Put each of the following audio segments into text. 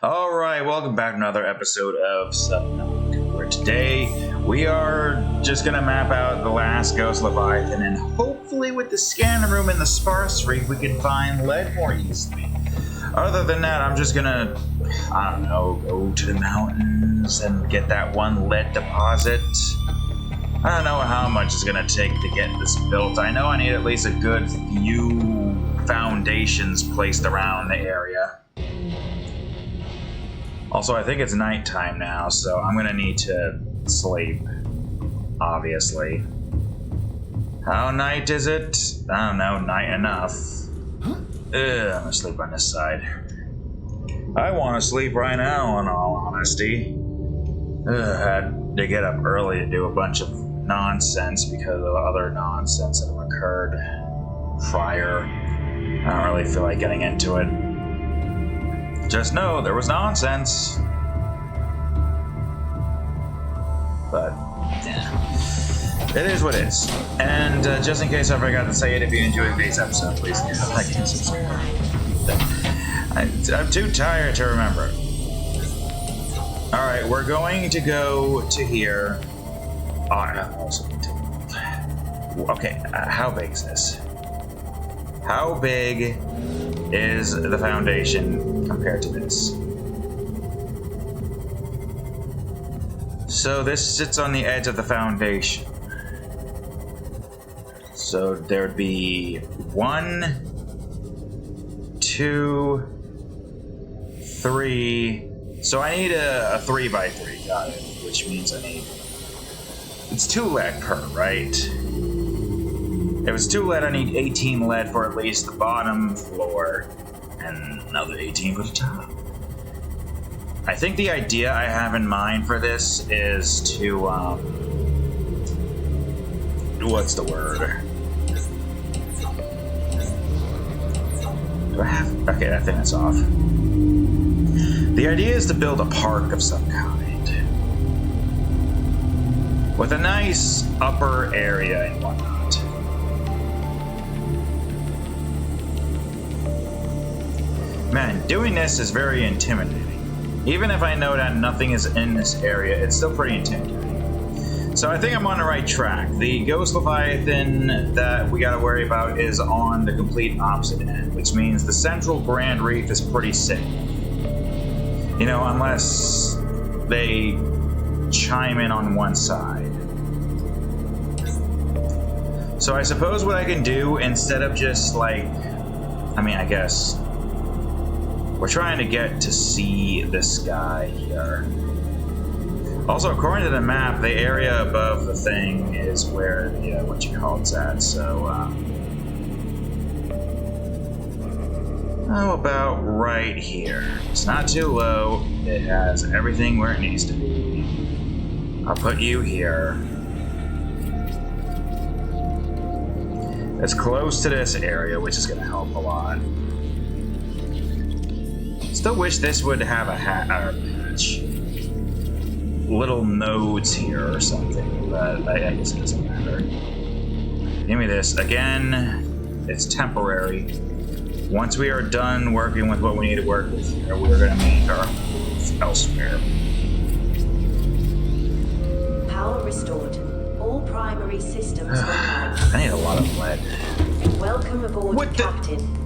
Alright, welcome back to another episode of Subnautica, where today we are just gonna map out the last Ghost Leviathan, and hopefully with the scanner room in the Sparse Reef we can find lead more easily. Other than that, I'm just gonna, I don't know, go to the mountains and get that one lead deposit. I don't know how much it's gonna take to get this built. I know I need at least a good few foundations placed around the area. Also, I think it's nighttime now, so I'm gonna need to sleep, obviously. How night is it? I don't know, night enough. I'm gonna sleep on this side. I wanna sleep right now, in all honesty. I had to get up early to do a bunch of nonsense because of other nonsense that have occurred prior. I don't really feel like getting into it. Just know there was nonsense. But, yeah. It is what it is. And just in case I forgot to say it, if you enjoyed today's episode, please like and subscribe. I'm too tired to remember. Alright, we're going to go to here. Okay, how big is this? How big is the foundation compared to this? So this sits on the edge of the foundation. So there'd be 1, 2, 3. So I need a 3x3, got it. Which means I need... It's 2 lead per, right? If it's 2 lead, I need 18 lead for at least the bottom floor, and another 18 for the top. I think the idea I have in mind for this is to, what's the word? Do I have... Okay, I think it's off. The idea is to build a park of some kind. With a nice upper area and whatnot. Man, doing this is very intimidating. Even if I know that nothing is in this area, it's still pretty intimidating. So I think I'm on the right track. The Ghost Leviathan that we gotta worry about is on the complete opposite end, which means the central Grand Reef is pretty safe. You know, unless they chime in on one side. So I suppose what I can do, instead of just like, I mean, I guess we're trying to get to see this guy here. Also, according to the map, the area above the thing is where the, what you call it's at, so, how about right here? It's not too low, it has everything where it needs to be. I'll put you here. It's close to this area, which is gonna help a lot. Still wish this would have a patch. Little nodes here or something, but I guess it doesn't matter. Give me this. Again, it's temporary. Once we are done working with what we need to work with here, we're going to make our move elsewhere. Power restored. All primary systems online. I need a lot of lead. Welcome aboard, Captain.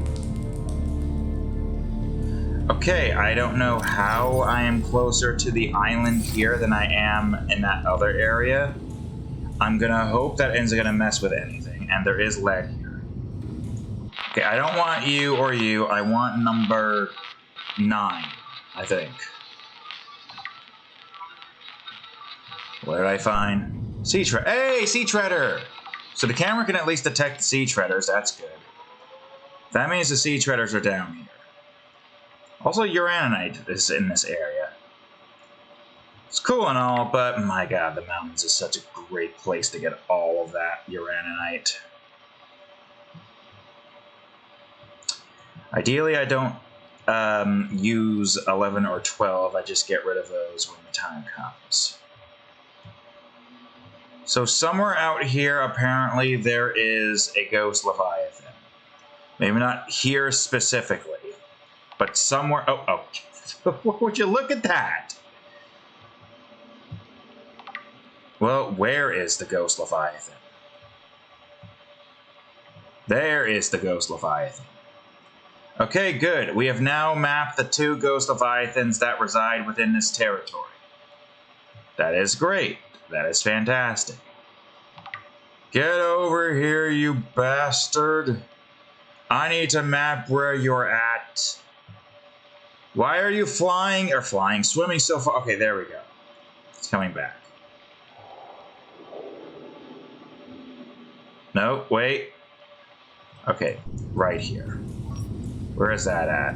Okay, I don't know how I am closer to the island here than I am in that other area. I'm gonna hope that isn't gonna mess with anything, and there is lead here. Okay, I don't want you or you, I want number 9, I think. What did I find? Sea treader. Hey, sea treader! So the camera can at least detect the sea treaders, that's good. That means the sea treaders are down here. Also, uraninite is in this area. It's cool and all, but my god, the mountains is such a great place to get all of that uraninite. Ideally, I don't use 11 or 12, I just get rid of those when the time comes. So somewhere out here, apparently, there is a Ghost Leviathan. Maybe not here specifically, but somewhere... Oh. Would you look at that? Well, where is the Ghost Leviathan? There is the Ghost Leviathan. Okay, good. We have now mapped the 2 Ghost Leviathans that reside within this territory. That is great. That is fantastic. Get over here, you bastard. I need to map where you're at. Why are you swimming so far? Okay, there we go. It's coming back. No, wait. Okay, right here. Where is that at?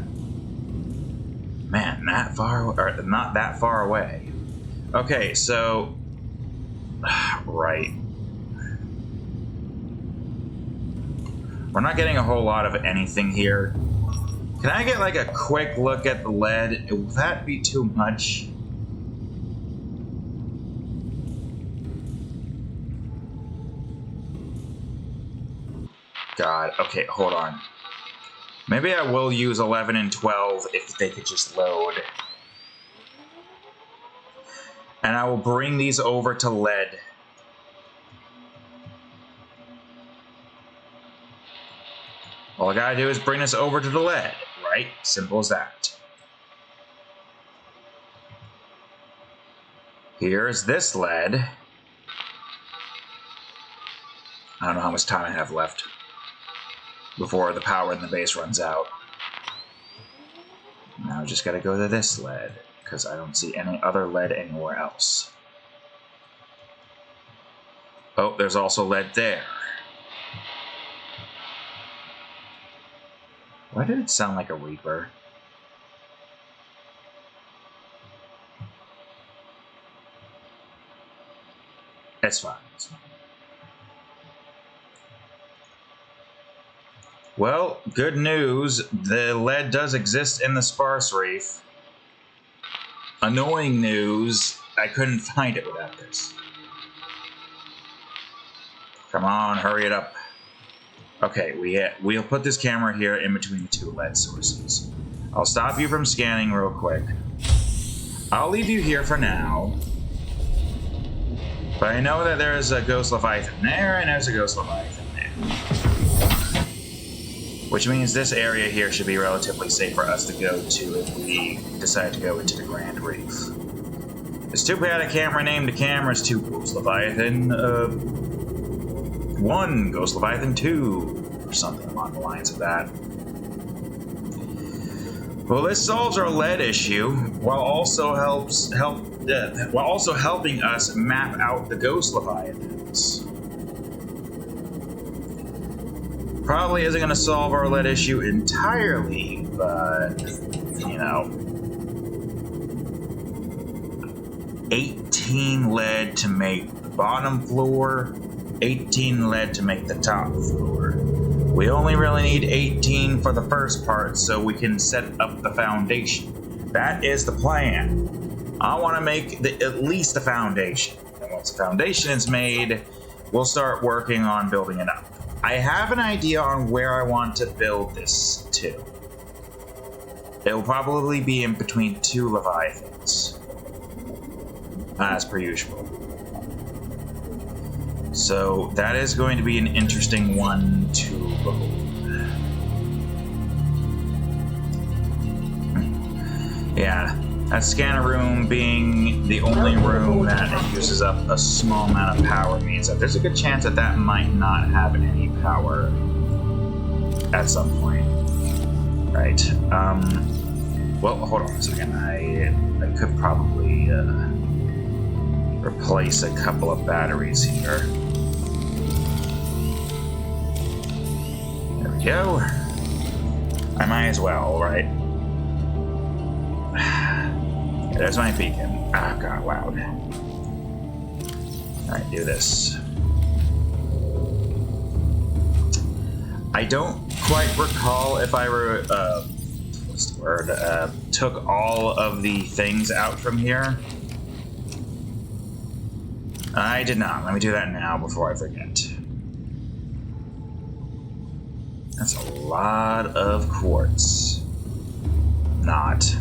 Man, that far, or not that far away. Okay, so, right. We're not getting a whole lot of anything here. Can I get like a quick look at the lead? Will that be too much? God, okay, hold on. Maybe I will use 11 and 12 if they could just load. And I will bring these over to lead. All I gotta do is bring this over to the lead, right? Simple as that. Here's this lead. I don't know how much time I have left before the power in the base runs out. Now I just gotta go to this lead, because I don't see any other lead anywhere else. Oh, there's also lead there. Why did it sound like a Reaper? It's fine. It's fine. Well, good news. The lead does exist in the Sparse Reef. Annoying news. I couldn't find it without this. Come on, hurry it up. Okay, we'll put this camera here in between the 2 lead sources. I'll stop you from scanning real quick. I'll leave you here for now. But I know that there is a Ghost Leviathan there, and there's a Ghost Leviathan there. Which means this area here should be relatively safe for us to go to if we decide to go into the Grand Reef. It's too bad I can't rename the cameras to Ghost Leviathan 1, Ghost Leviathan 2, or something along the lines of that. Well, this solves our lead issue, while also helping us map out the Ghost Leviathans. Probably isn't going to solve our lead issue entirely, but, you know. 18 lead to make the bottom floor, 18 lead to make the top floor. We only really need 18 for the first part so we can set up the foundation. That is the plan. I want to make at least the foundation. And once the foundation is made, we'll start working on building it up. I have an idea on where I want to build this to. It will probably be in between 2 Leviathans, as per usual. So that is going to be an interesting one to behold. Yeah, that scanner room being the only room that uses up a small amount of power means that there's a good chance that that might not have any power at some point. Right. Well, hold on a second. I could probably replace a couple of batteries here. There we go. I might as well, right? There's my beacon. Ah, oh, God, loud. Alright, do this. I don't quite recall if I what's the word? Took all of the things out from here. I did not. Let me do that now before I forget. That's a lot of quartz. Not.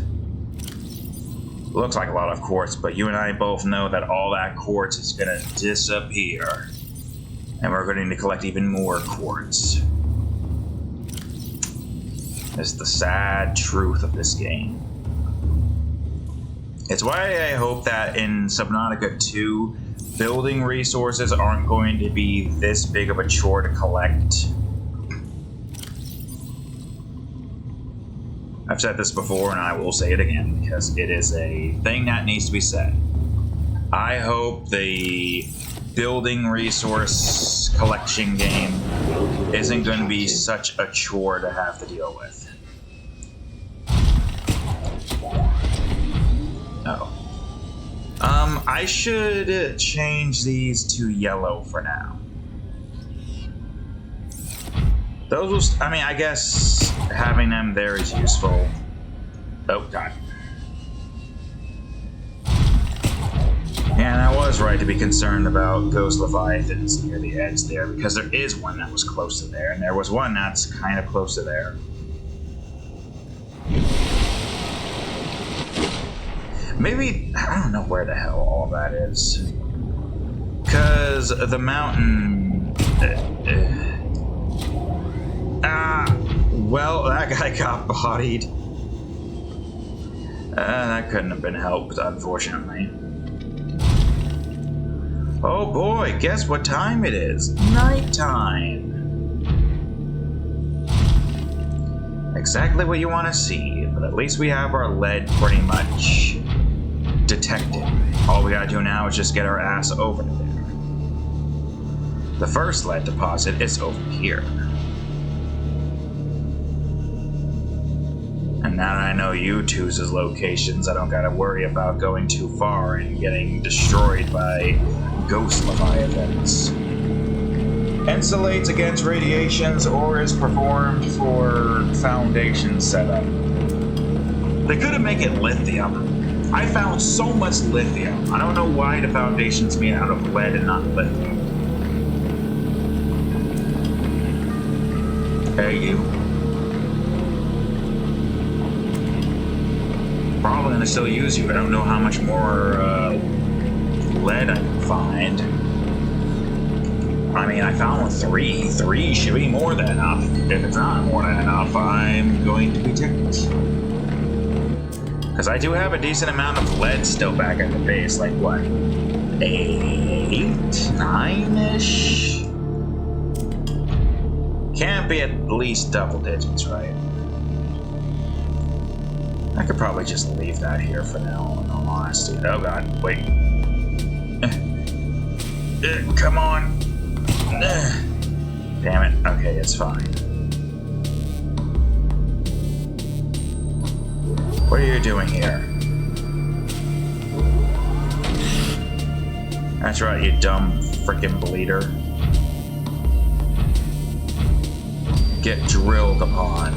Looks like a lot of quartz, but you and I both know that all that quartz is gonna disappear. And we're going to collect even more quartz. It's the sad truth of this game. It's why I hope that in Subnautica 2, building resources aren't going to be this big of a chore to collect. I've said this before and I will say it again because it is a thing that needs to be said. I hope the building resource collection game isn't going to be such a chore to have to deal with. Oh. I should change these to yellow for now. Those will, I mean, I guess having them there is useful. Oh, God. And I was right to be concerned about Ghost Leviathans near the edge there, because there is one that was close to there, and there was one that's kind of close to there. Maybe, I don't know where the hell all that is. Because the mountain... well, that guy got bodied. That couldn't have been helped, unfortunately. Oh boy, guess what time it is? Nighttime. Exactly what you want to see, but at least we have our lead pretty much detected. All we gotta do now is just get our ass over to there. The first lead deposit is over here. And now that I know you two's locations, I don't gotta worry about going too far and getting destroyed by Ghost Leviathans. Insulates against radiations or is performed for foundation setup. They could have made it lithium. I found so much lithium. I don't know why the foundation's made out of lead and not lithium. Hey, you. Probably gonna still use you. I don't know how much more lead I can find. I mean, I found three. Three should be more than enough. If it's not more than enough, I'm going to be ticked. Because I do have a decent amount of lead still back at the base. Like, what? 8, 9-ish? Can't be at least double digits, right? I could probably just leave that here for now, in all honesty. Oh god, wait. Come on. Damn it. Okay, it's fine. What are you doing here? That's right, you dumb frickin' bleeder. Get drilled upon.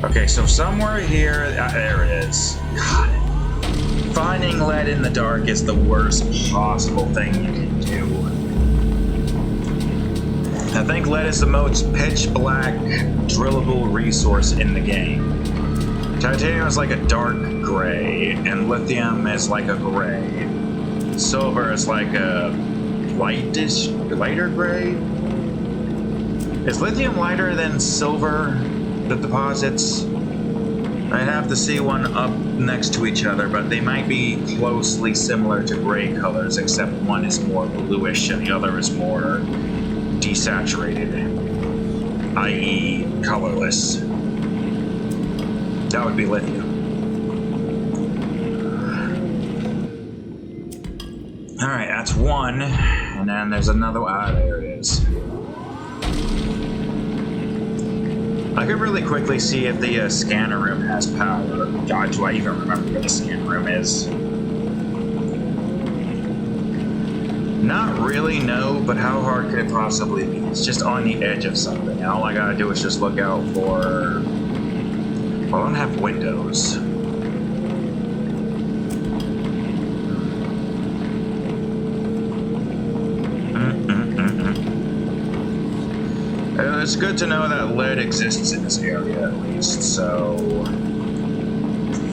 Okay, so somewhere here, there it is. God. Finding lead in the dark is the worst possible thing you can do. I think lead is the most pitch black drillable resource in the game. Titanium is like a dark gray, and lithium is like a gray. Silver is like a lighter gray? Is lithium lighter than silver, the deposits? I'd have to see one up next to each other, but they might be closely similar to gray colors, except one is more bluish and the other is more desaturated, i.e. colorless. That would be lithium. Alright, that's one, and then there's another one. Ah, there it is. I could really quickly see if the scanner room has power. God, do I even remember where the scanner room is? Not really, no, but how hard could it possibly be? It's just on the edge of something, and all I gotta do is just look out for... Well, I don't have windows. it's good to know that lead exists in this area at least, so...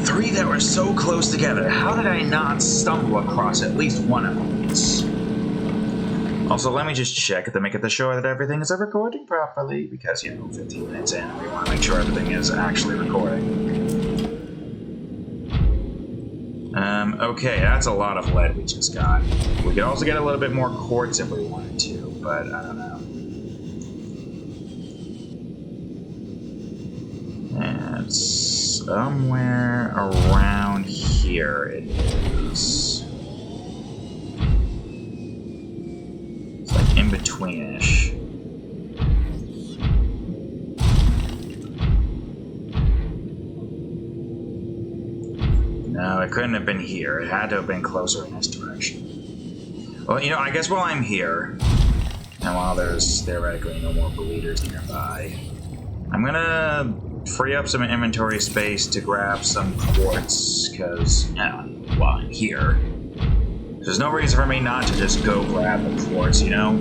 3 that were so close together. How did I not stumble across at least one of these? Also, let me just check to make it sure that everything is recording properly, because, 15 minutes in, we want to make sure everything is actually recording. Okay, that's a lot of lead we just got. We could also get a little bit more quartz if we wanted to, but I don't know. And somewhere around here it is. It's like in betweenish. No, it couldn't have been here. It had to have been closer in this direction. Well, I guess while I'm here, and while there's theoretically no more bleeders nearby, I'm gonna free up some inventory space to grab some quartz, because, while I'm here, there's no reason for me not to just go grab the quartz, Yeah,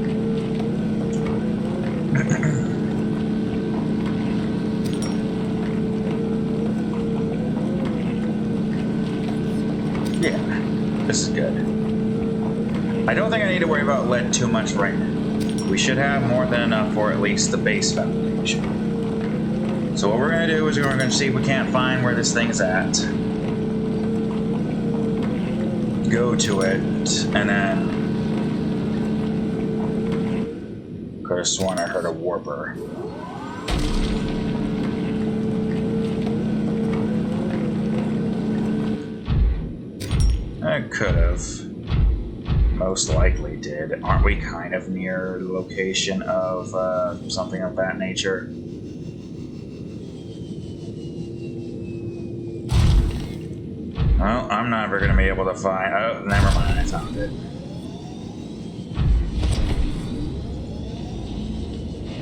this is good. I don't think I need to worry about lead too much right now. We should have more than enough for at least the base foundation. So what we're going to do is we're going to see if we can't find where this thing is at. Go to it, and then... Could have sworn I heard a warper. I could have. Most likely did. Aren't we kind of near the location of something of that nature? Well, I'm never going to be able to find... Oh, never mind. I found it.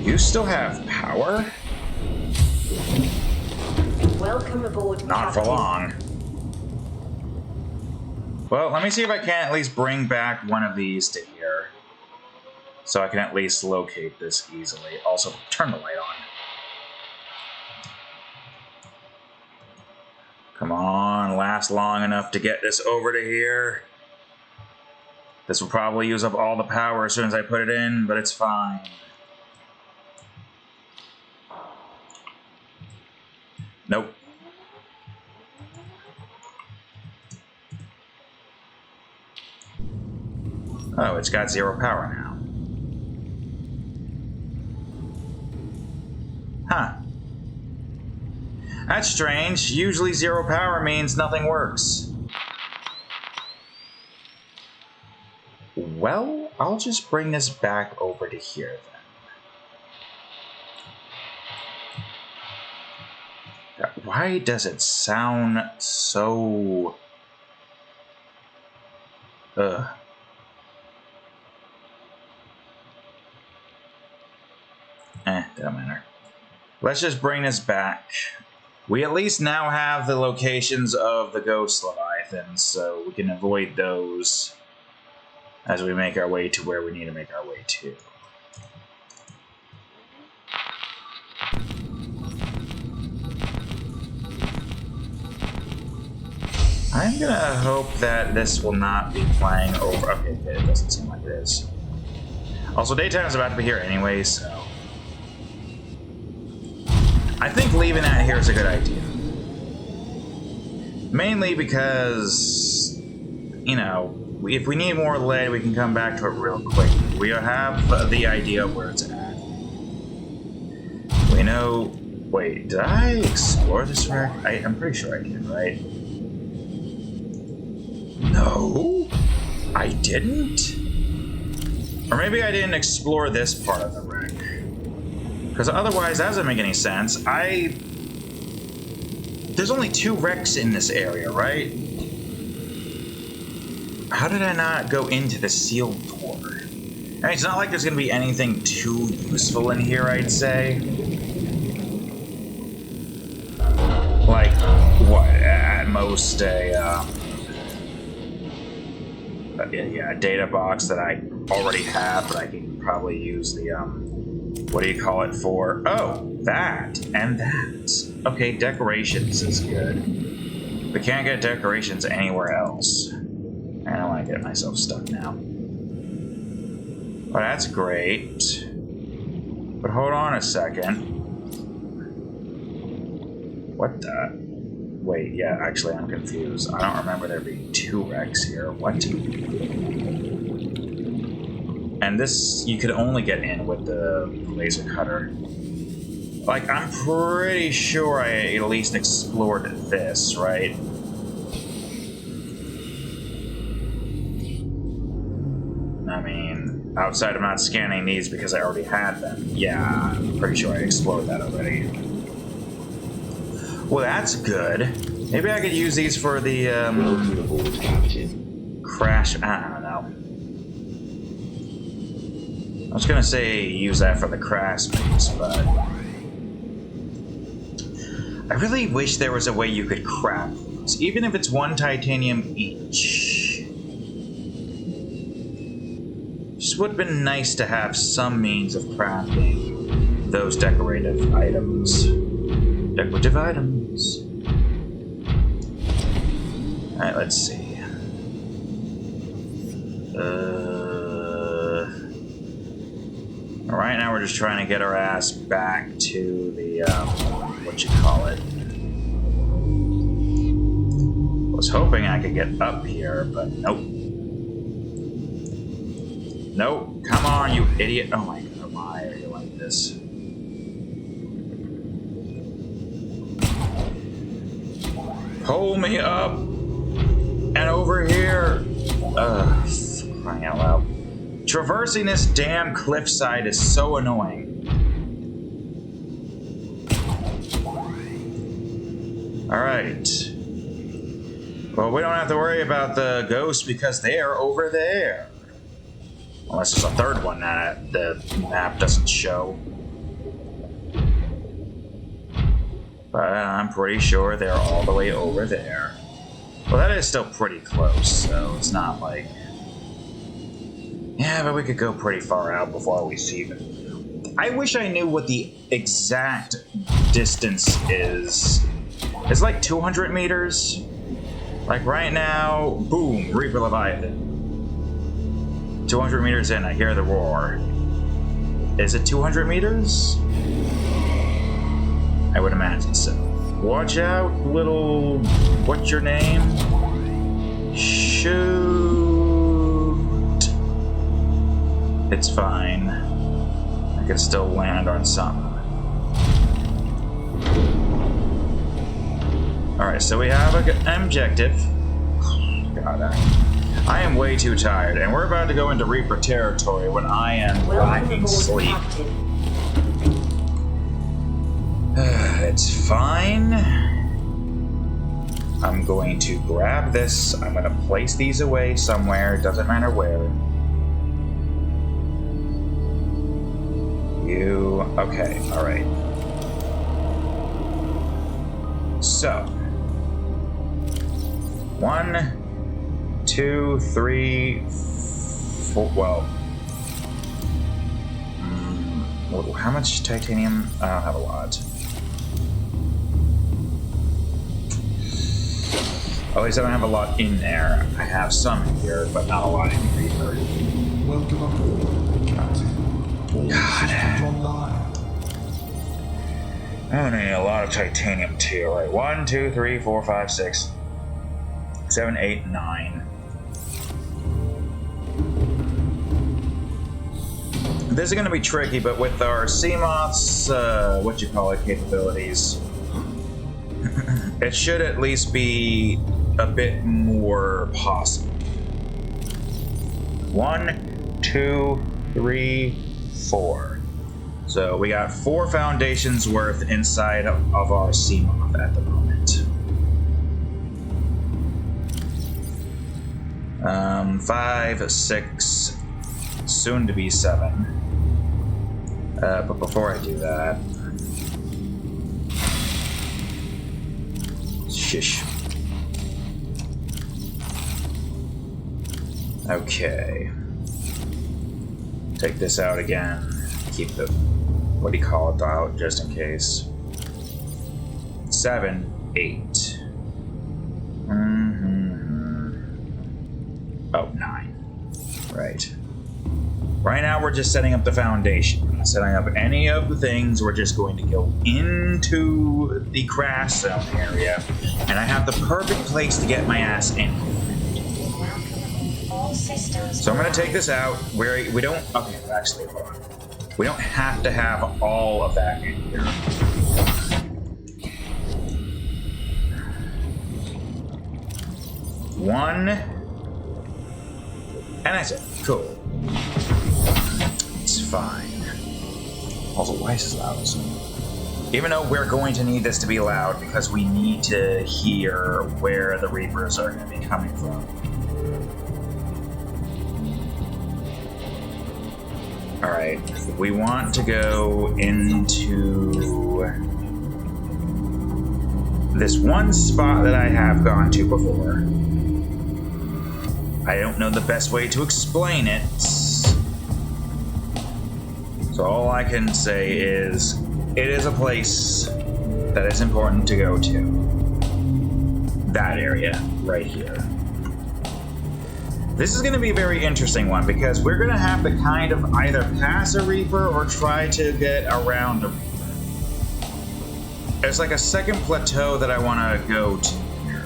You still have power? Welcome aboard, Not Captain. for long. Well, let me see if I can at least bring back one of these to here. So I can at least locate this easily. Also, turn the light on. Come on, last long enough to get this over to here. This will probably use up all the power as soon as I put it in, but it's fine. Nope. Oh, it's got 0 power now. Huh. That's strange. Usually 0 power means nothing works. Well, I'll just bring this back over to here then. Why does it sound so... Ugh. Doesn't matter. Let's just bring this back. We at least now have the locations of the Ghost Leviathan, so we can avoid those as we make our way to where we need to make our way to. I'm gonna hope that this will not be playing over. Okay, it doesn't seem like it is. Also, daytime is about to be here anyway, so I think leaving that here is a good idea. Mainly because, if we need more lead, we can come back to it real quick. We have the idea of where it's at. We know... Wait, did I explore this wreck? I'm pretty sure I did, right? No, I didn't? Or maybe I didn't explore this part of the wreck. Because otherwise, that doesn't make any sense. There's only 2 wrecks in this area, right? How did I not go into the sealed door? I mean, it's not like there's going to be anything too useful in here, I'd say. Like, what? At most a data box that I already have, but I can probably use the what do you call it for? Oh, that and that. Okay, decorations is good. We can't get decorations anywhere else. I don't want to get myself stuck now. Well, that's great. But hold on a second. What the? Wait, yeah, actually I'm confused. I don't remember there being 2 wrecks here. What? And this, you could only get in with the laser cutter. Like, I'm pretty sure I at least explored this, right? I mean, outside of not scanning these because I already had them. Yeah, I'm pretty sure I explored that already. Well, that's good. Maybe I could use these for the, crash. I don't know. I was gonna say use that for the crash base, but I really wish there was a way you could craft these, even if it's 1 titanium each. Just would have been nice to have some means of crafting those decorative items. Decorative items. Alright, let's see. Right now we're just trying to get our ass back to the, what you call it. Was hoping I could get up here, but nope. Nope, come on, you idiot. Oh my god, why are you like this? Pull me up and over here. Ugh, crying out loud. Traversing this damn cliffside is so annoying. Alright. Well, we don't have to worry about the ghosts because they are over there. Unless there's a third one that the map doesn't show. But I'm pretty sure they're all the way over there. Well, that is still pretty close, so it's not like... Yeah, but we could go pretty far out before we see them. I wish I knew what the exact distance is. It's like 200 meters. Like right now, boom, Reaper Leviathan. 200 meters in, I hear the roar. Is it 200 meters? I would imagine so. Watch out, little... What's your name? Shoot. It's fine. I can still land on something. Alright, so we have an objective. God, I am way too tired, and we're about to go into Reaper territory when I am lacking sleep. It's fine. I'm going to grab this. I'm going to place these away somewhere. Doesn't matter where. You... Okay, alright. So. 1, 2, 3, 4... Well... how much titanium? I don't have a lot. At least I don't have a lot in there. I have some here, but not a lot in Reaper. Welcome aboard, Captain. God. I'm gonna need a lot of titanium too. Right, 1, 2, 3, 4, 5, 6, 7, 8, 9. This is gonna be tricky, but with our Seamoth's capabilities, it should at least be a bit more possible. 1, 2, 3, 4. So we got 4 foundations worth inside of our Seamoth at the moment. 5, 6, soon to be 7. But before I do that, shish. Okay. Take this out again. Keep the what do you call it out just in case? 7, 8. Oh, 9. Right. Right now we're just setting up the foundation. We're not setting up any of the things. We're just going to go into the crash zone area, and I have the perfect place to get my ass in. So I'm going to take this out. We don't. Okay, actually, hold on. We don't have to have all of that in here. One, and that's it. Cool. It's fine. Also, why is this loud? Even though we're going to need this to be loud because we need to hear where the Reapers are going to be coming from. Alright, we want to go into this one spot that I have gone to before. I don't know the best way to explain it. So all I can say is, it is a place that is important to go to. That area, right here. This is going to be a very interesting one, because we're going to have to kind of either pass a Reaper or try to get around a Reaper. There's like a second plateau that I want to go to here.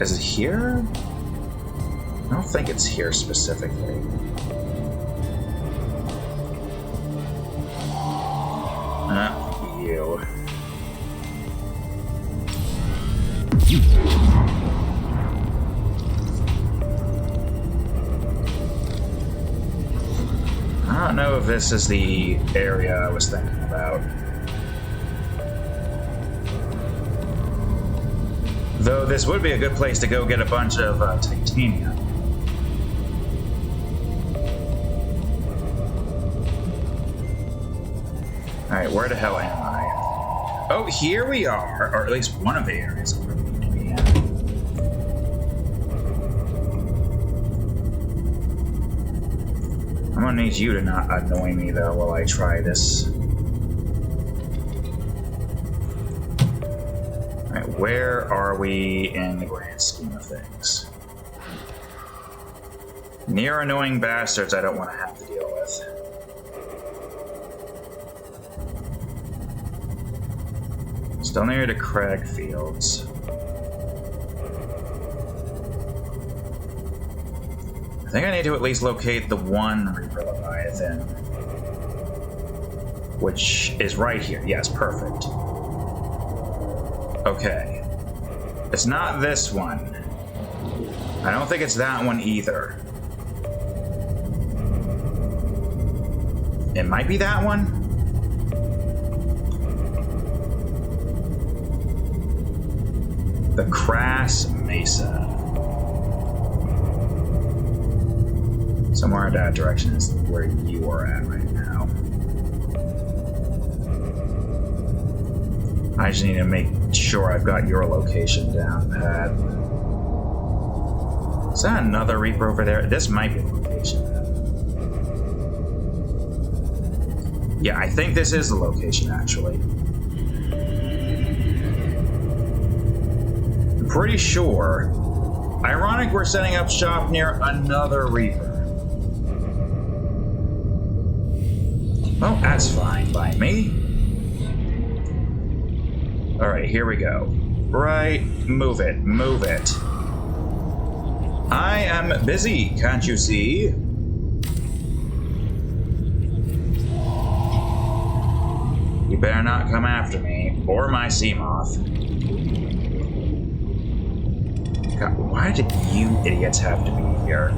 Is it here? I don't think it's here specifically. You. I don't know if this is the area I was thinking about. Though this would be a good place to go get a bunch of titanium. Alright, where the hell am I? Oh, here we are, or at least one of the areas where we need to be at. I'm gonna need you to not annoy me though while I try this. Alright, where are we in the grand scheme of things? Near annoying bastards I don't want to have to deal with. Still near the crag fields. I think I need to at least locate the one Reaper Leviathan, which is right here. Yes, perfect. Okay. It's not this one. I don't think it's that one either. It might be that one. The Crass Mesa. Somewhere in that direction is where you are at right now. I just need to make sure I've got your location down, Pat. Is that another Reaper over there? This might be the location. Yeah, I think this is the location, actually. Pretty sure. Ironic we're setting up shop near another Reaper. Well, that's fine by me. Alright, here we go. Right, move it, move it. I am busy, can't you see? You better not come after me, or my sea moth. God, why did you idiots have to be here?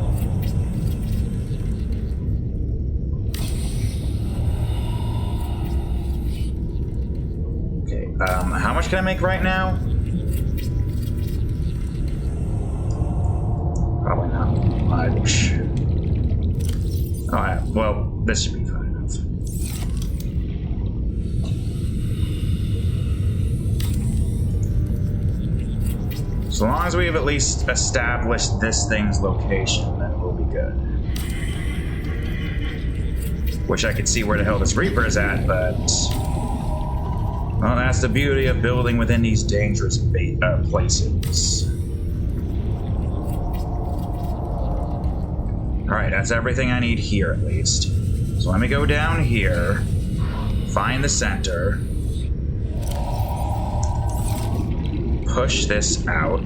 Okay, how much can I make right now? Probably not much. Alright, well, this should be fine enough. So long as we have at least established this thing's location, then we'll be good. Wish I could see where the hell this Reaper is at, but... Well, that's the beauty of building within these dangerous places. Alright, that's everything I need here, at least. So let me go down here, find the center, push this out,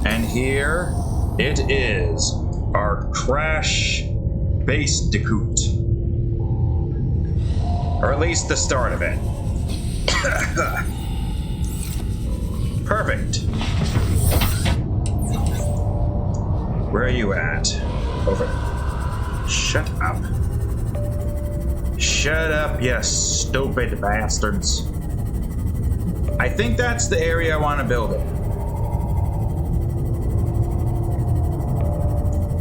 and here it is, our crash Basedicoot. Or at least the start of it. Perfect. Where are you at? Over. Shut up. Shut up, you stupid bastards. I think that's the area I want to build it.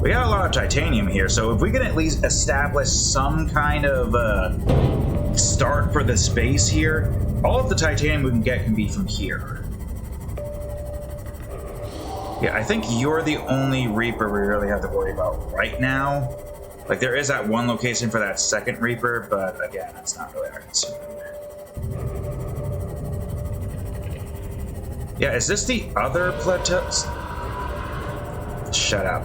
We got a lot of titanium here, so if we can at least establish some kind of start for the space here, all of the titanium we can get can be from here. Yeah, I think you're the only Reaper we really have to worry about right now. Like, there is that one location for that second Reaper, but again, that's not really our concern. Yeah, is this the other plateau? Shut up.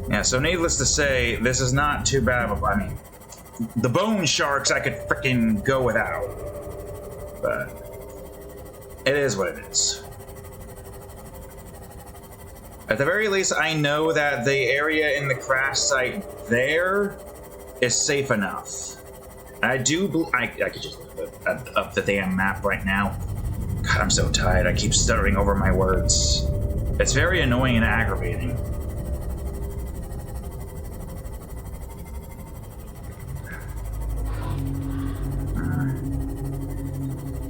Yeah, so needless to say, this is not too bad of a... I mean, the bone sharks I could frickin' go without. But it is what it is. At the very least, I know that the area in the crash site there is safe enough. I do... I could just look up the damn map right now. God, I'm so tired. I keep stuttering over my words. It's very annoying and aggravating.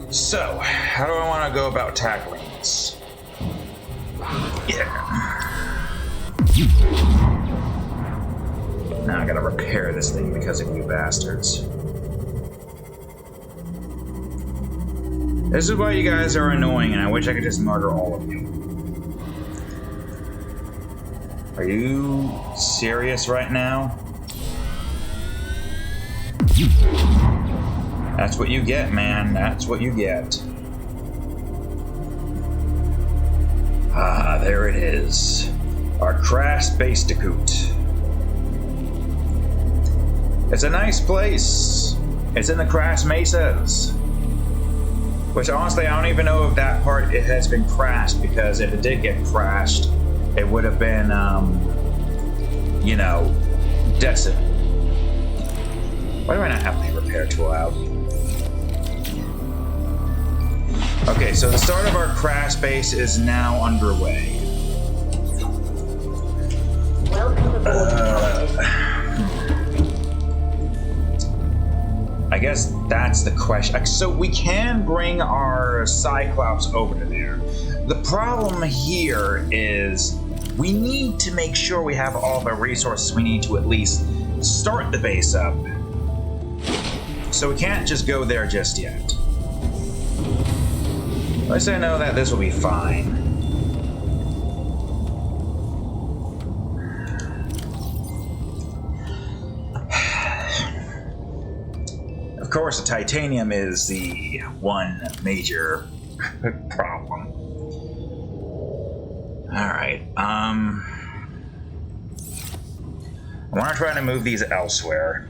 So, how do I want to go about tackling this? Yeah. Now I gotta repair this thing because of you bastards. This is why you guys are annoying, and I wish I could just murder all of you. Are you serious right now? That's what you get, man. That's what you get. Ah, there it is. Our crash Basedicoot. It's a nice place. It's in the Crash Mesas. Which, honestly, I don't even know if that part it has been crashed, because if it did get crashed, it would have been, you know, desolate. Why do I not have my repair tool out? Okay, so the start of our crash base is now underway. Welcome aboard. I guess that's the question. So we can bring our Cyclops over to there. The problem here is we need to make sure we have all the resources we need to at least start the base up. So we can't just go there just yet. At least I know that this will be fine. Of course, the titanium is the one major problem. Alright, I want to try to move these elsewhere.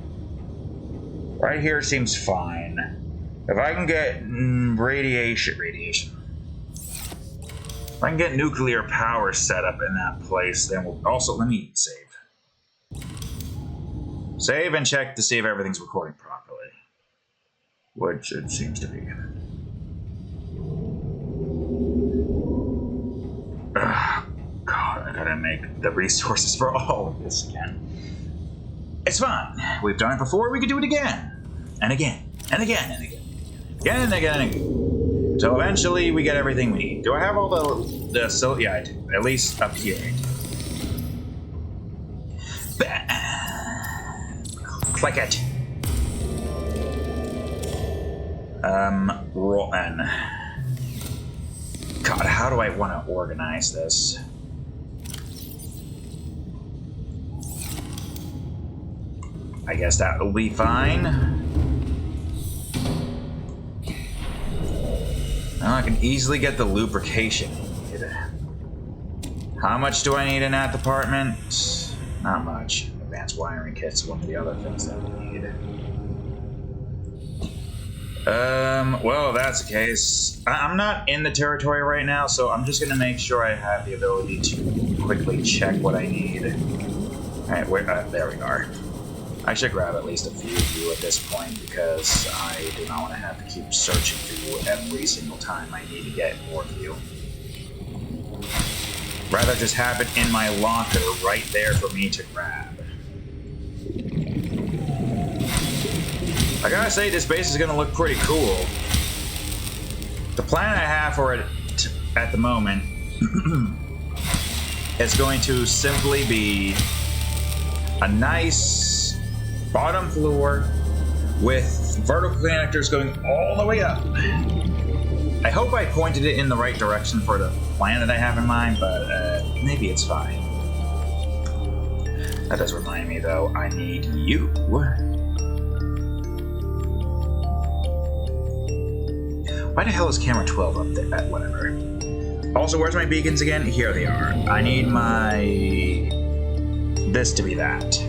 Right here seems fine. If I can get radiation. If I can get nuclear power set up in that place, then we'll also, let me save. Save and check to see if everything's recording properly. Which it seems to be. Ugh, God, I gotta make the resources for all of this again. It's fine. We've done it before, we can do it again. And again. And again. And again. Again and again and again. So eventually we get everything we need. Do I have all the so yeah, I do. At least up here. Click it. Rotten. God, how do I want to organize this? I guess that will be fine. Now I can easily get the lubrication needed. How much do I need in that department? Not much. Advanced wiring kits is one of the other things that we need. Well, if that's the case, I'm not in the territory right now, so I'm just gonna make sure I have the ability to quickly check what I need. Alright, there we are. I should grab at least a few of you at this point, because I do not want to have to keep searching for you every single time I need to get more of you. Rather just have it in my locker right there for me to grab. I gotta say, this base is gonna look pretty cool. The plan I have for it at the moment is going to simply be a nice bottom floor with vertical connectors going all the way up. I hope I pointed it in the right direction for the plan that I have in mind, but maybe it's fine. That does remind me, though, I need you. Why the hell is camera 12 up there? Whatever. Also, where's my beacons again? Here they are. I need this to be that.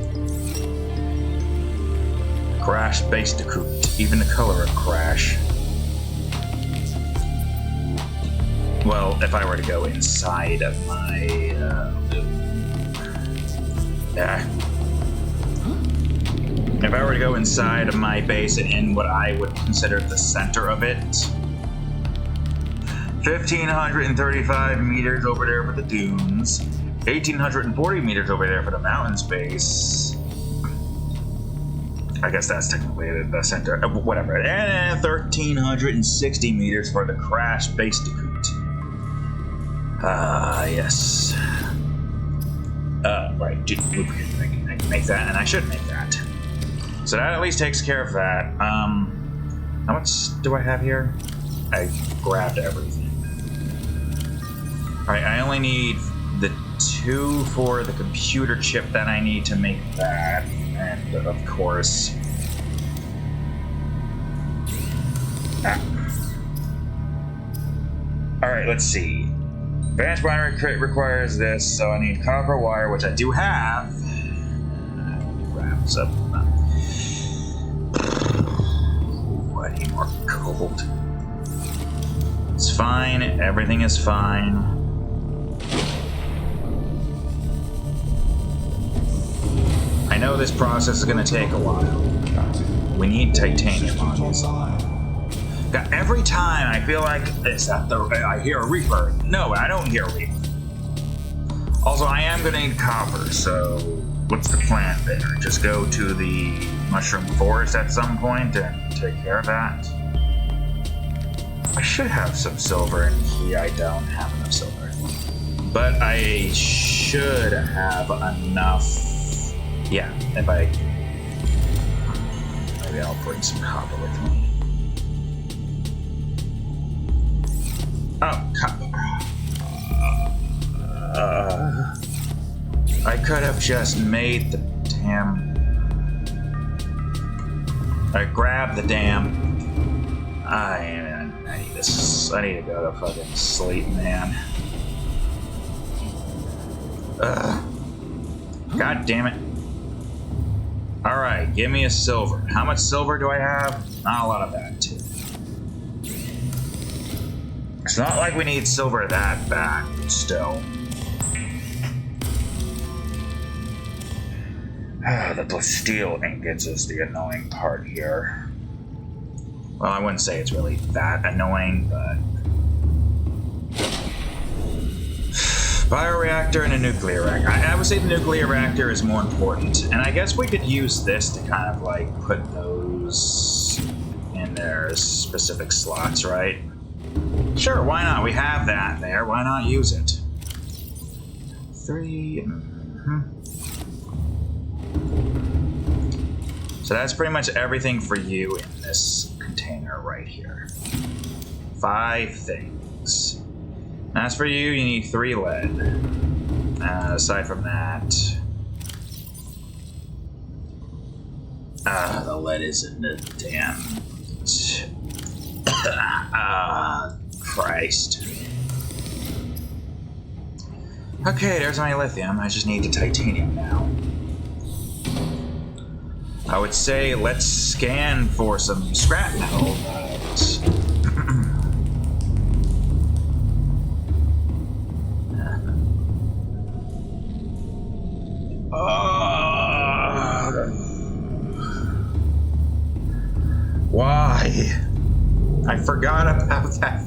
Crash Basedicoot. Even the color of Crash. Well, if I were to go inside of my... If I were to go inside of my base in what I would consider the center of it, 1,535 meters over there for the dunes, 1,840 meters over there for the mountain space. I guess that's technically the center, whatever. And 1,360 meters for the Crash Basedicoot. Yes. Right, lubricant. I can make that, and I should make that. So that at least takes care of that. How much do I have here? I grabbed everything. Alright, I only need the 2 for the computer chip that I need to make that. And, of course... Alright, let's see. Advanced wiring kit requires this, so I need copper wire, which I do have. Grab some. Ooh, I need more cobalt. It's fine, everything is fine. I know this process is going to take a while. We need titanium on this. God, every time I feel like this, I hear a Reaper. No, I don't hear a Reaper. Also, I am going to need copper, so what's the plan there? Just go to the mushroom forest at some point and take care of that? I should have some silver in here. I don't have enough silver. But I should have enough. Yeah, if I... Maybe I'll bring some copper with me. Oh, copper. I could have just made the damn... I grabbed the damn... I need this. I need to go to fucking sleep, man. God damn it. Alright, give me a silver. How much silver do I have? Not a lot of that, too. It's not like we need silver that bad, but still. The steel ingots is the annoying part here. Well, I wouldn't say it's really that annoying, but... Bioreactor and a nuclear reactor. I would say the nuclear reactor is more important, and I guess we could use this to kind of like put those in their specific slots, right? Sure, why not? We have that there. Why not use it? 3. So that's pretty much everything for you in this container right here. 5 things. As for you, you need 3 lead. Aside from that... the lead is in the damn... Christ. Okay, there's my lithium. I just need the titanium now. I would say let's scan for some scrap metal, but... Why? I forgot about that.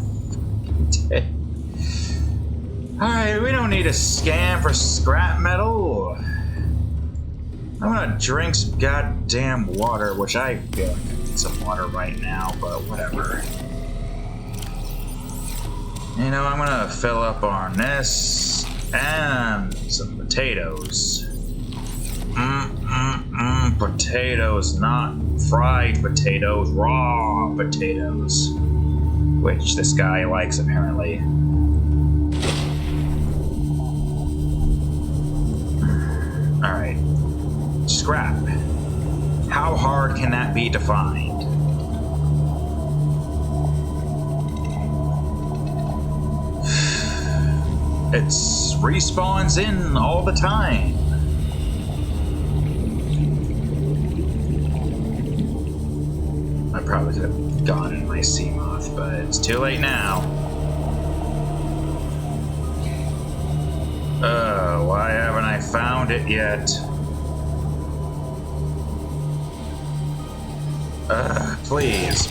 Alright, we don't need to scan for scrap metal. I'm gonna drink some goddamn water, which I feel like I need some water right now, but whatever. You know, I'm gonna fill up on this and some potatoes. Potatoes, not fried potatoes, raw potatoes. Which this guy likes, apparently. Alright. Scrap. How hard can that be to find? It respawns in all the time. I probably could have gone in my sea moth, but it's too late now. Why haven't I found it yet? Please.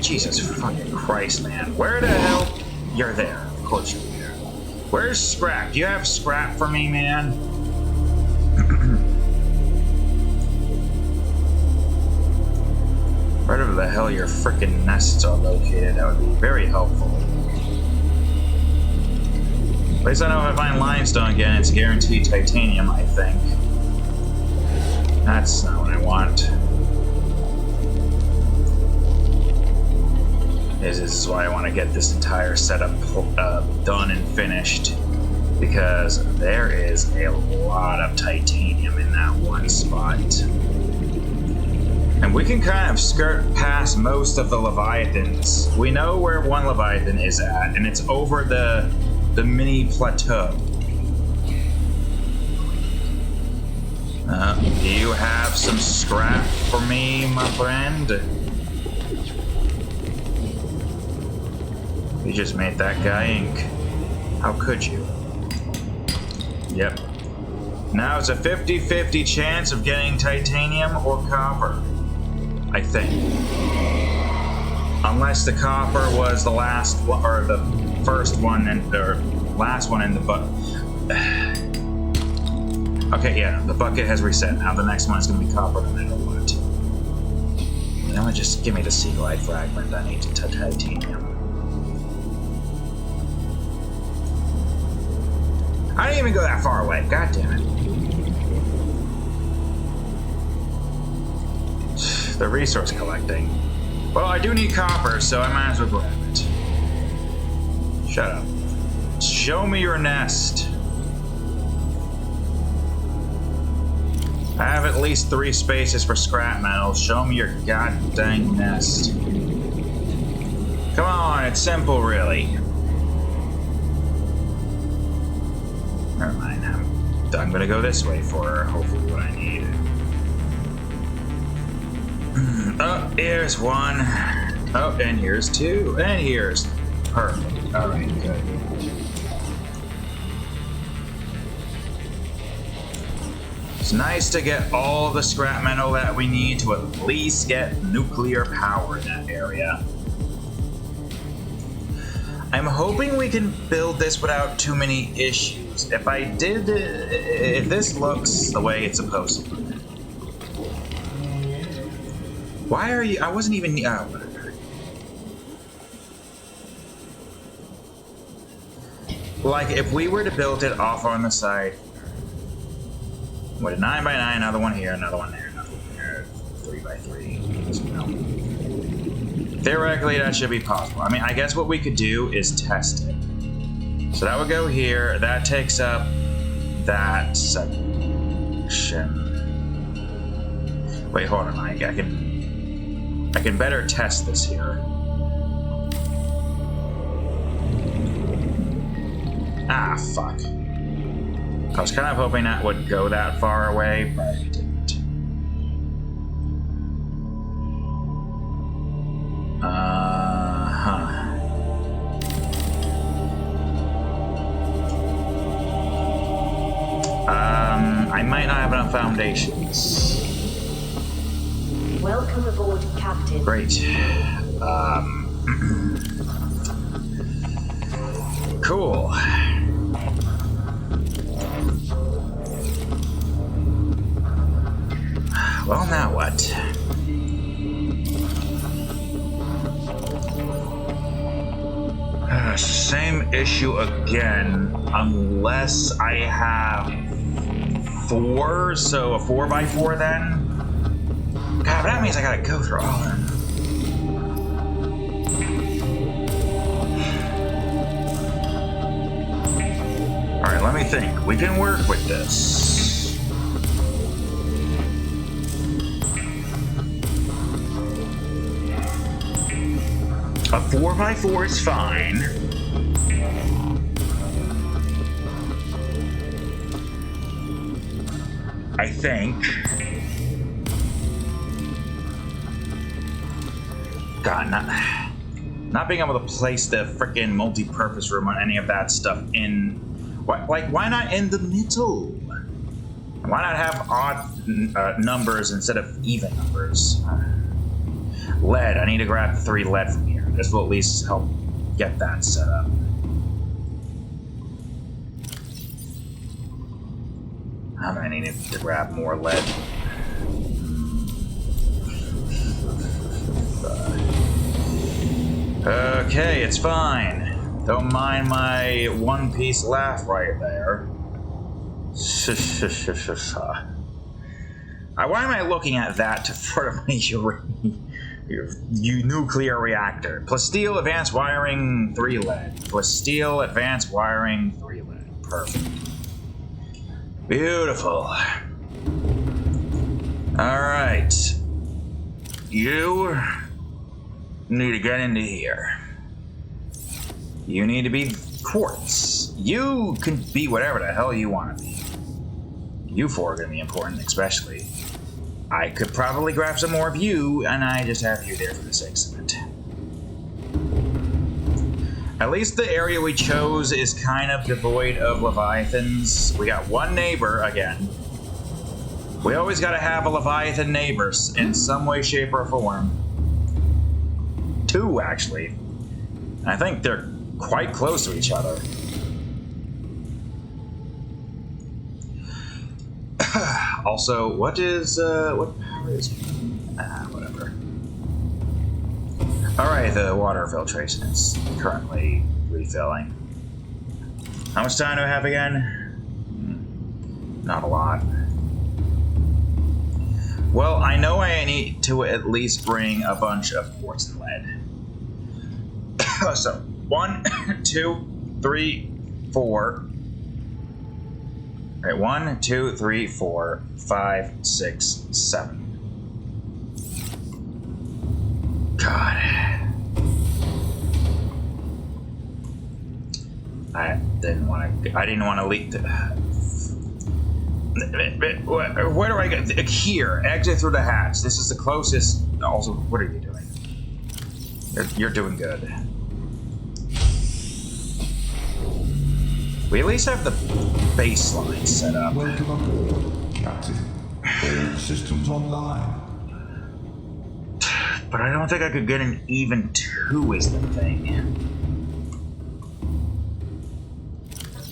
Jesus fucking Christ, man. Where the hell? You're there. Of course you're there. Where's scrap? Do you have scrap for me, man? Wherever the hell your frickin' nests are located, that would be very helpful. At least I know if I find limestone again, it's guaranteed titanium, I think. That's not what I want. This is why I want to get this entire setup done and finished. Because there is a lot of titanium in that one spot. And we can kind of skirt past most of the Leviathans. We know where one Leviathan is at, and it's over the mini plateau. Do you have some scrap for me, my friend? You just made that guy ink. How could you? Yep. Now it's a 50-50 chance of getting titanium or copper. I think. Unless the copper was the last one, or the first one, or last one in the bucket. Okay, yeah, the bucket has reset. Now the next one is going to be copper no matter what. You know what? Just give me the sea glide fragment. I need to titanium. I didn't even go that far away. God damn it. The resource collecting. Well, I do need copper, so I might as well grab it. Shut up. Show me your nest. I have at least 3 spaces for scrap metal. Show me your goddamn nest. Come on, it's simple, really. Never mind, I'm gonna go this way for hopefully what I need. Oh, here's 1. Oh, and here's 2. And here's... Perfect. Alright, good. It's nice to get all the scrap metal that we need to at least get nuclear power in that area. I'm hoping we can build this without too many issues. If this looks the way it's supposed to look. Why are you? I wasn't even. Oh, whatever. Like, if we were to build it off on the side, what, a 9x9, another one here, another one there, another one there, 3x3. No. Theoretically, that should be possible. I mean, I guess what we could do is test it. So that would go here. That takes up that section. Wait, hold on, Mike. I can better test this here. Ah, fuck. I was kind of hoping that would go that far away, but it didn't. I might not have enough foundations. Welcome aboard, Captain. Great. Cool. Well, now what? Same issue again, unless I have 4, so a 4x4 then? God, but that means I gotta go through all of them. Alright, let me think. We can work with this. A 4x4 is fine. I think. God, not being able to place the frickin' multi-purpose room on any of that stuff in. Why not in the middle? Why not have odd numbers instead of even numbers? Lead. I need to grab 3 lead from here. This will at least help get that set up. I'm gonna need to grab more lead. Okay, it's fine. Don't mind my one-piece laugh right there. Why am I looking at that for my nuclear reactor? Plasteel, advanced wiring, 3 lead. Plasteel, advanced wiring, 3 lead. Perfect. Beautiful. Alright. You need to get into here. You need to be quartz. You can be whatever the hell you want to be. You 4 are going to be important, especially. I could probably grab some more of you, and I just have you there for the sake of it. At least the area we chose is kind of devoid of Leviathans. We got 1 neighbor again. We always gotta have a Leviathan neighbor in some way, shape, or form. 2, actually. I think they're quite close to each other. Also, what power is... whatever. Alright, the water filtration is currently refilling. How much time do I have again? Not a lot. Well, I know I need to at least bring a bunch of quartz and lead. So, 1, 2, 3, 4. Alright, 1, 2, 3, 4, 5, 6, 7. God. I didn't want to leak the... Where do I go? Here. Exit through the hatch. This is the closest... Also, what are you doing? You're doing good. We at least have the baseline set up. Welcome aboard, Captain. All systems online. But I don't think I could get an even 2 is the thing.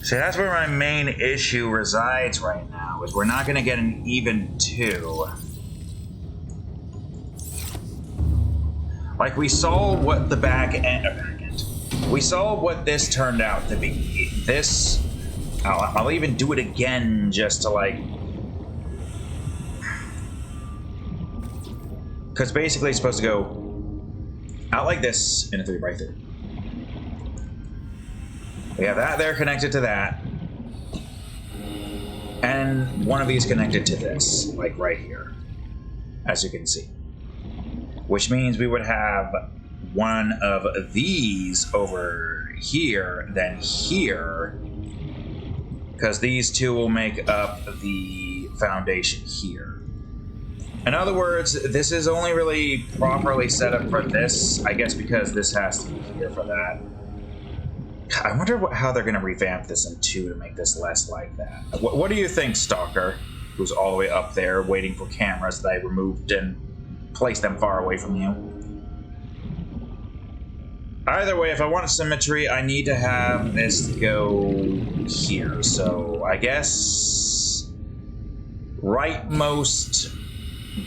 See, that's where my main issue resides right now, is we're not going to get an even 2. Like, we saw what the back end... We saw what this turned out to be. This... I'll even do it again just to, like... Because basically it's supposed to go out like this in a 3x3. We have that there connected to that. And one of these connected to this, like right here, as you can see. Which means we would have one of these over here, then here, because these two will make up the foundation here. In other words, this is only really properly set up for this, I guess because this has to be here for that. I wonder how they're going to revamp this in 2 to make this less like that. What do you think, Stalker, who's all the way up there waiting for cameras that I removed and placed them far away from you? Either way, if I want symmetry, I need to have this go here. So I guess rightmost,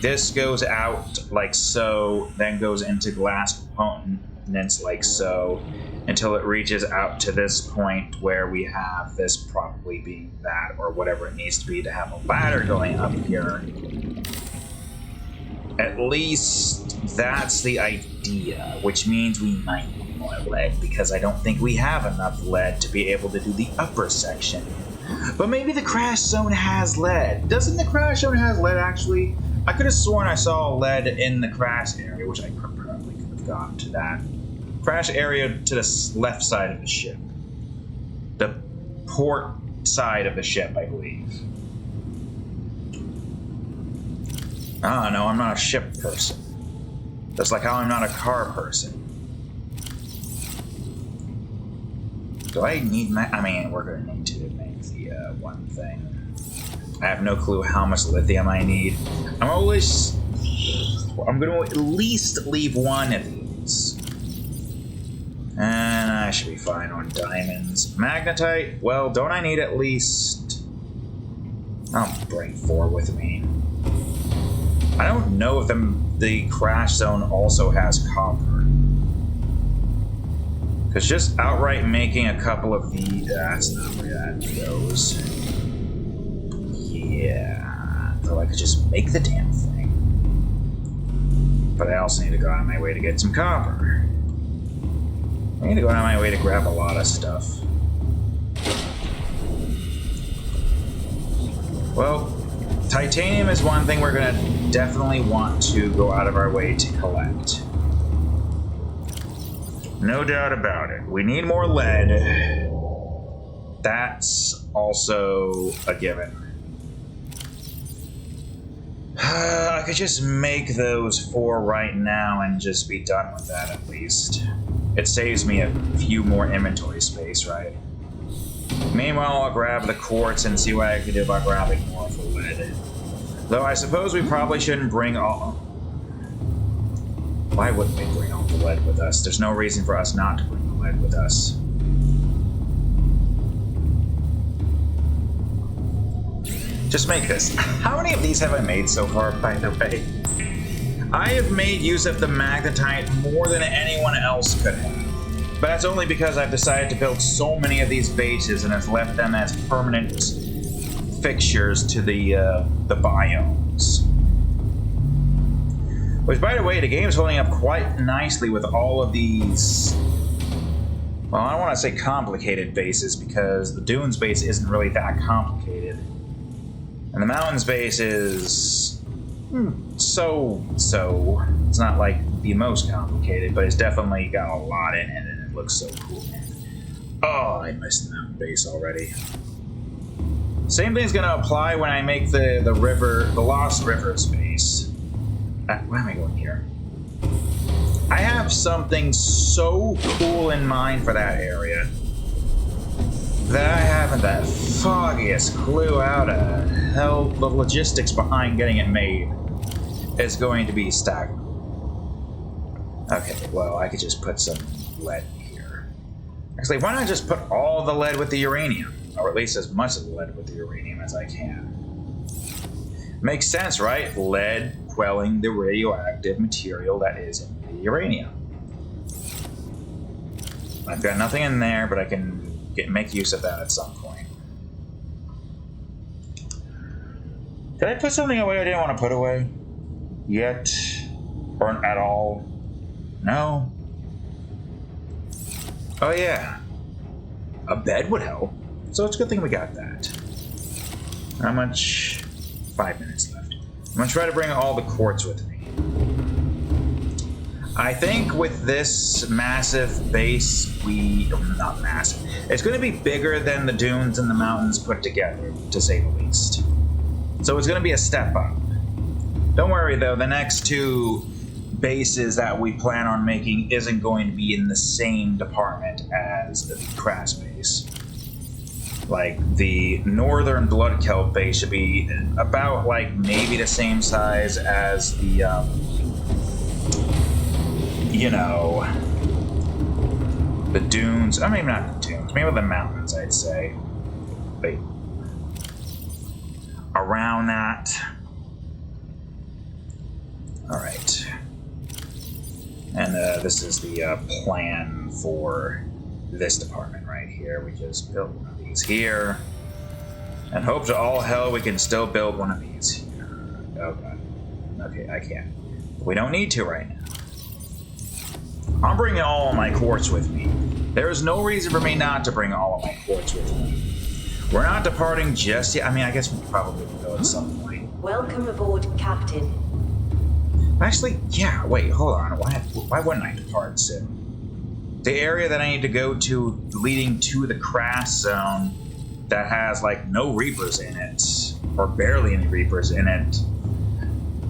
this goes out like so, then goes into glass components like so, until it reaches out to this point where we have this probably being that, or whatever it needs to be to have a ladder going up here. At least that's the idea, which means we might need more lead, because I don't think we have enough lead to be able to do the upper section. But maybe the crash zone has lead. Doesn't the crash zone has lead, actually? I could have sworn I saw lead in the crash area, which I probably could have gotten to that. Crash area to the left side of the ship. The port side of the ship, I believe. Ah, no, I'm not a ship person. Just like how I'm not a car person. Do I need I mean, we're going to need to make the one thing. I have no clue how much lithium I need. I'm going to at least leave one of these. And I should be fine on diamonds. Magnetite, well, don't I need at least... I'll bring 4 with me. I don't know if the crash zone also has copper. Because just outright making a couple of these... That's not where that goes. Yeah. So I could just make the damn thing. But I also need to go out of my way to get some copper. I need to go out of my way to grab a lot of stuff. Well, titanium is one thing we're going to definitely want to go out of our way to collect. No doubt about it. We need more lead. That's also a given. I could just make those 4 right now and just be done with that at least. It saves me a few more inventory space, right? Meanwhile, I'll grab the quartz and see what I can do by grabbing more of the lead. Though I suppose we probably shouldn't bring all... Why wouldn't we bring all the lead with us? There's no reason for us not to bring the lead with us. Just make this. How many of these have I made so far, by the way? I have made use of the magnetite more than anyone else could have. But that's only because I've decided to build so many of these bases and have left them as permanent fixtures to the biomes. Which, by the way, the game's holding up quite nicely with all of these... Well, I don't want to say complicated bases, because the Dunes base isn't really that complicated. And the Mountains base is... so. It's not like the most complicated, but it's definitely got a lot in it, and it looks so cool. Oh, I missed the Mountain base already. Same thing's gonna apply when I make the Lost Rivers base. Why am I going here? I have something so cool in mind for that area that I haven't the foggiest clue how the hell the logistics behind getting it made is going to be stagnant. Okay, well, I could just put some lead here. Actually, why not just put all the lead with the uranium? Or at least as much of the lead with the uranium as I can. Makes sense, right? Lead quelling the radioactive material that is in the uranium. I've got nothing in there, but I can make use of that at some point. Did I put something away I didn't want to put away? Yet? Or at all? No? Oh yeah. A bed would help. So it's a good thing we got that. How much? 5 minutes left. I'm gonna try to bring all the quartz with me. I think with this massive base, not massive. It's gonna be bigger than the dunes and the mountains put together, to say the least. So it's gonna be a step up. Don't worry though, the next two bases that we plan on making isn't going to be in the same department as the Crass base. Like, the northern Blood Kelp base should be about, like, maybe the same size as the, you know, the dunes. I mean, not the dunes, maybe the mountains, I'd say. Wait. Around that. Alright. And this is the plan for this department right here. We just built one of these here. And hope to all hell we can still build one of these here. Oh god. Okay, I can't. We don't need to right now. I'm bringing all of my quartz with me. There is no reason for me not to bring all of my quartz with me. We're not departing just yet. I mean, I guess we probably will go at some point. Welcome aboard, Captain. Actually, yeah, wait, hold on. Why wouldn't I depart soon? The area that I need to go to leading to the Crass zone that has, like, no Reapers in it, or barely any Reapers in it,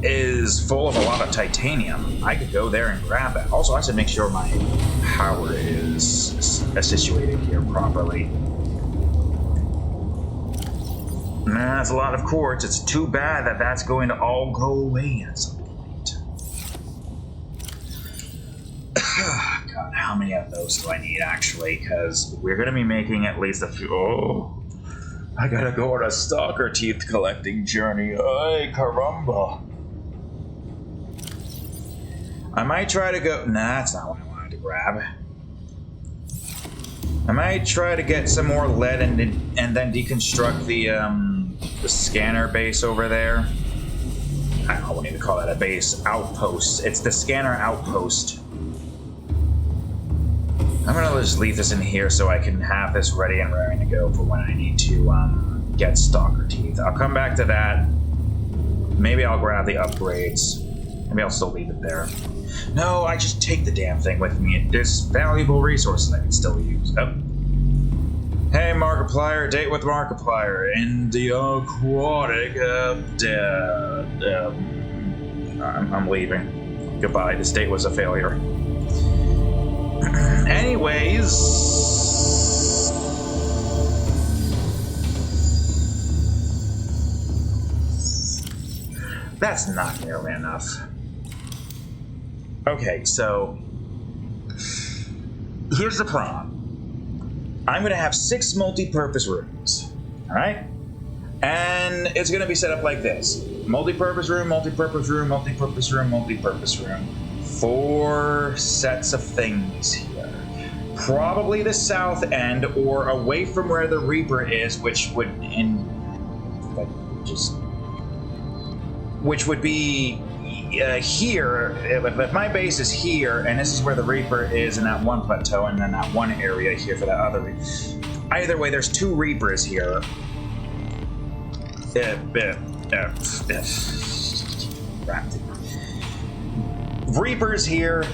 is full of a lot of titanium. I could go there and grab that. Also, I should make sure my power is situated here properly. Nah, that's a lot of quartz. It's too bad that that's going to all go away at some point. God, how many of those do I need, actually? Because we're going to be making at least a few... Oh, I gotta go on a stalker teeth collecting journey. Ay, caramba. I might try to go... Nah, that's not what I wanted to grab. I might try to get some more lead and then deconstruct the scanner base over there. I don't know what we need to call that, a base outpost. It's the scanner outpost. I'm gonna just leave this in here so I can have this ready and raring to go for when I need to get stalker teeth. I'll come back to that. Maybe I'll grab the upgrades. Maybe I'll still leave it there. No, I just take the damn thing with me. There's valuable resources I can still use. Oh. Hey, Markiplier, date with Markiplier in the aquatic. I'm leaving. Goodbye. This date was a failure. Anyways. That's not nearly enough. Okay, so here's the plan. I'm going to have 6 multi-purpose rooms, all right? And it's going to be set up like this. Multi-purpose room, multi-purpose room, multi-purpose room, multi-purpose room. 4 sets of things here. Probably the south end or away from where the Reaper is, which would be here. If my base is here, and this is where the Reaper is in that one plateau, and then that one area here for that other. Either way, there's 2 Reapers here. Reapers here,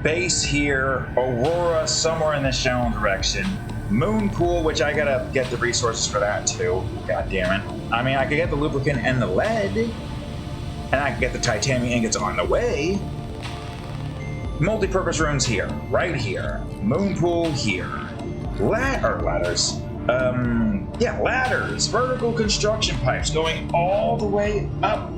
base here, Aurora somewhere in this general direction. Moon pool, which I gotta get the resources for that too. God damn it. I mean, I could get the lubricant and the lead, and I can get the titanium ingots on the way. Multi-purpose rooms here, right here. Moon pool here. Ladders. Ladders. Vertical construction pipes going all the way up,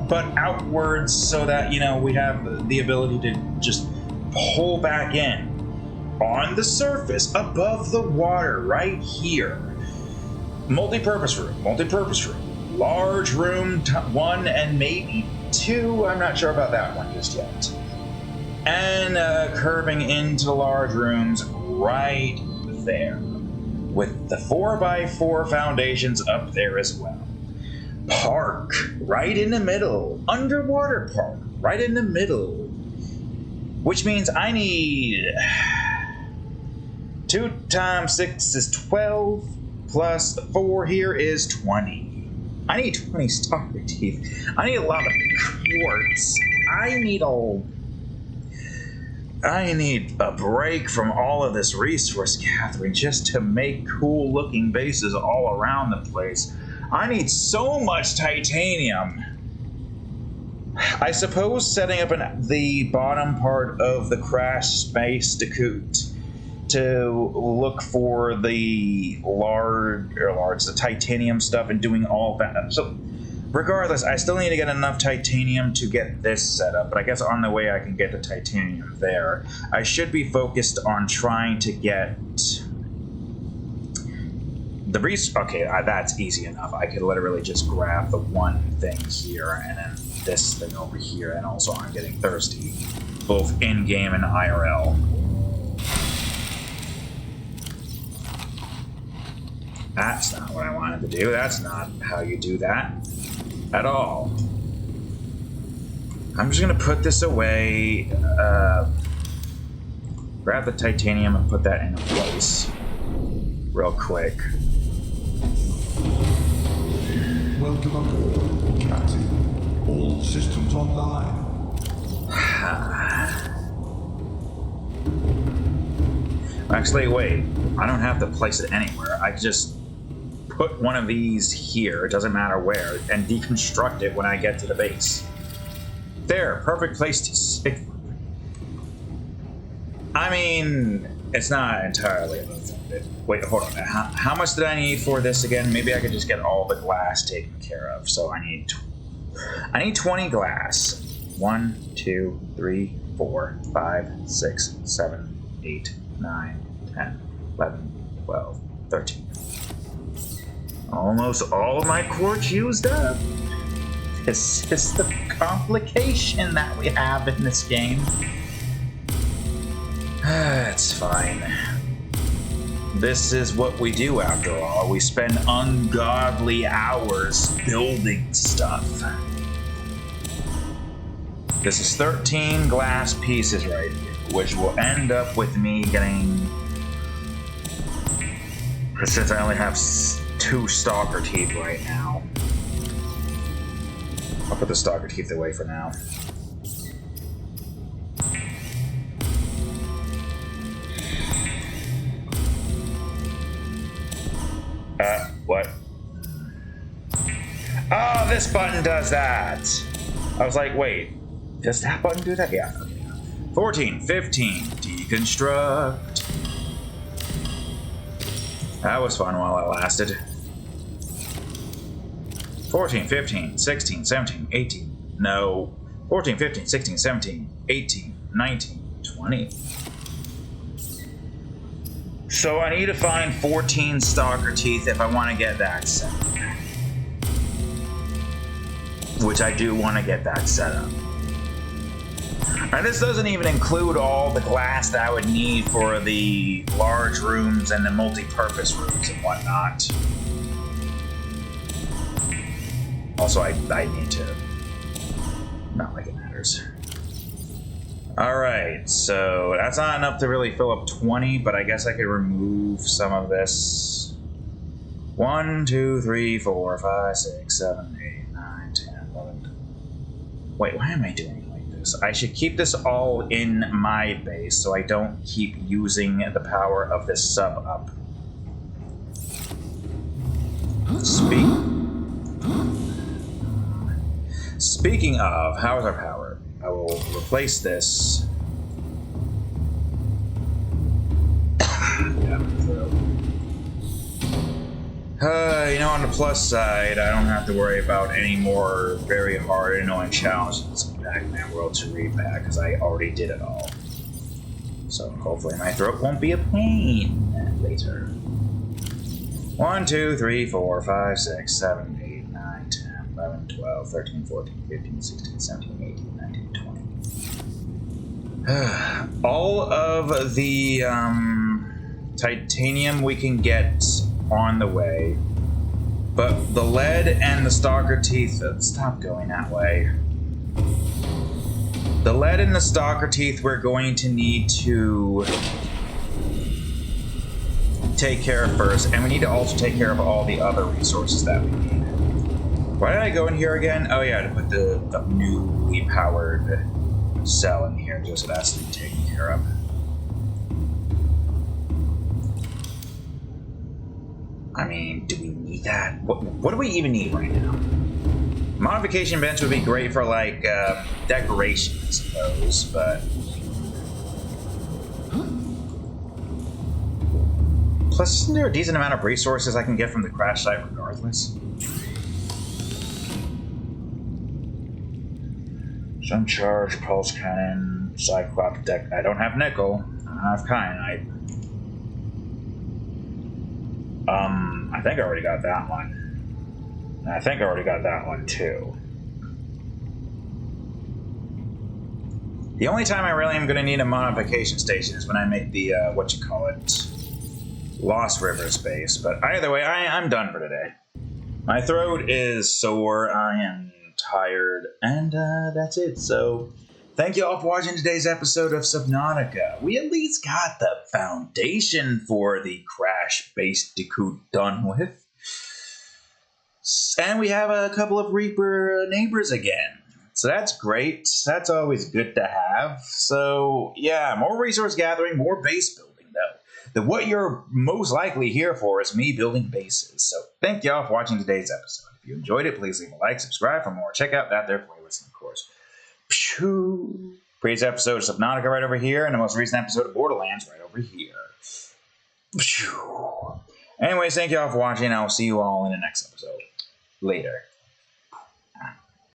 but outwards, so that, you know, we have the ability to just pull back in. On the surface, above the water, right here. Multi-purpose room. Large room 1 and maybe 2. I'm not sure about that one just yet. And curving into large rooms right there, with the 4x4 foundations up there as well. Park right in the middle. Underwater park right in the middle. Which means I need 2 times 6 is 12, plus 4 here is 20. I need 20 stalker teeth. I need a lot of quartz. I need a break from all of this resource gathering just to make cool looking bases all around the place. I need so much titanium. I suppose setting up the bottom part of the crashed Basedicoot to look for the the titanium stuff and doing all that. So regardless, I still need to get enough titanium to get this set up, but I guess on the way I can get the titanium there. I should be focused on trying to get the okay, that's easy enough. I could literally just grab the one thing here and then this thing over here, and also I'm getting thirsty, both in-game and IRL. That's not what I wanted to do. That's not how you do that at all. I'm just gonna put this away, grab the titanium and put that in place real quick. Welcome aboard, Captain. All systems online. Actually, wait. I don't have to place it anywhere. I just put one of these here, it doesn't matter where, and deconstruct it when I get to the base. There, perfect place to stick. I mean, it's not entirely about it. Wait, hold on. How much did I need for this again? Maybe I could just get all the glass taken care of. So I need 20 glass. 1, 2, 3, 4, 5, 6, 7, 8, 9, 10, 11, 12, 13. Almost all of my quartz used up. This is the complication that we have in this game. It's fine. This is what we do after all. We spend ungodly hours building stuff. This is 13 glass pieces right here, which will end up with me getting... Since I only have 2 stalker teeth right now. I'll put the stalker teeth away for now. What? Oh, this button does that! I was like, wait, does that button do that? Yeah. 14, 15, deconstruct. That was fun while it lasted. 14, 15, 16, 17, 18. No. 14, 15, 16, 17, 18, 19, 20. So I need to find 14 stalker teeth if I want to get that set up. Which I do want to get that set up. And this doesn't even include all the glass that I would need for the large rooms and the multi-purpose rooms and whatnot. Also, I need to... Not like it matters. Alright, so that's not enough to really fill up 20, but I guess I could remove some of this. 1, 2, 3, 4, 5, 6, 7, 8, 9, 10, 11. Wait, why am I doing it like this? I should keep this all in my base so I don't keep using the power of this sub up. Speaking of, how is our power? I will replace this. You know, on the plus side, I don't have to worry about any more very hard and annoying challenges in Pac-Man World to repack, because I already did it all. So hopefully my throat won't be a pain later. 1, 2, 3, 4, 5, 6, 7, 8, 9, 10, 11, 12, 13, 14, 15, 16, 17, 18, 19, 20. All of the titanium we can get on the way, but the lead and the stalker teeth, stop going that way. The lead and the stalker teeth we're going to need to take care of first, and we need to also take care of all the other resources that we need. Why did I go in here again? Oh yeah, to put the newly powered cell in here, just so that's to be taken care of. I mean, do we need that? What do we even need right now? Modification bench would be great for, like, decoration, I suppose, but... Plus, isn't there a decent amount of resources I can get from the crash site regardless? Some charge, pulse cannon, cyclops deck. I don't have nickel. I don't have kyanite. I think I already got that one. I think I already got that one too. The only time I really am going to need a modification station is when I make the, Lost Rivers base. But either way, I'm done for today. My throat is sore, I am tired, and that's it. So, thank you all for watching today's episode of Subnautica. We at least got the foundation for the crash Basedicoot done with. And we have a couple of Reaper neighbors again. So that's great. That's always good to have. So, yeah, more resource gathering, more base building, though. What you're most likely here for is me building bases. So, thank y'all for watching today's episode. If you enjoyed it, please leave a like, subscribe for more. Check out that there playlist, of course. Previous episode of Subnautica right over here, and the most recent episode of Borderlands right over here. Anyways, thank y'all for watching. I will see you all in the next episode. Later.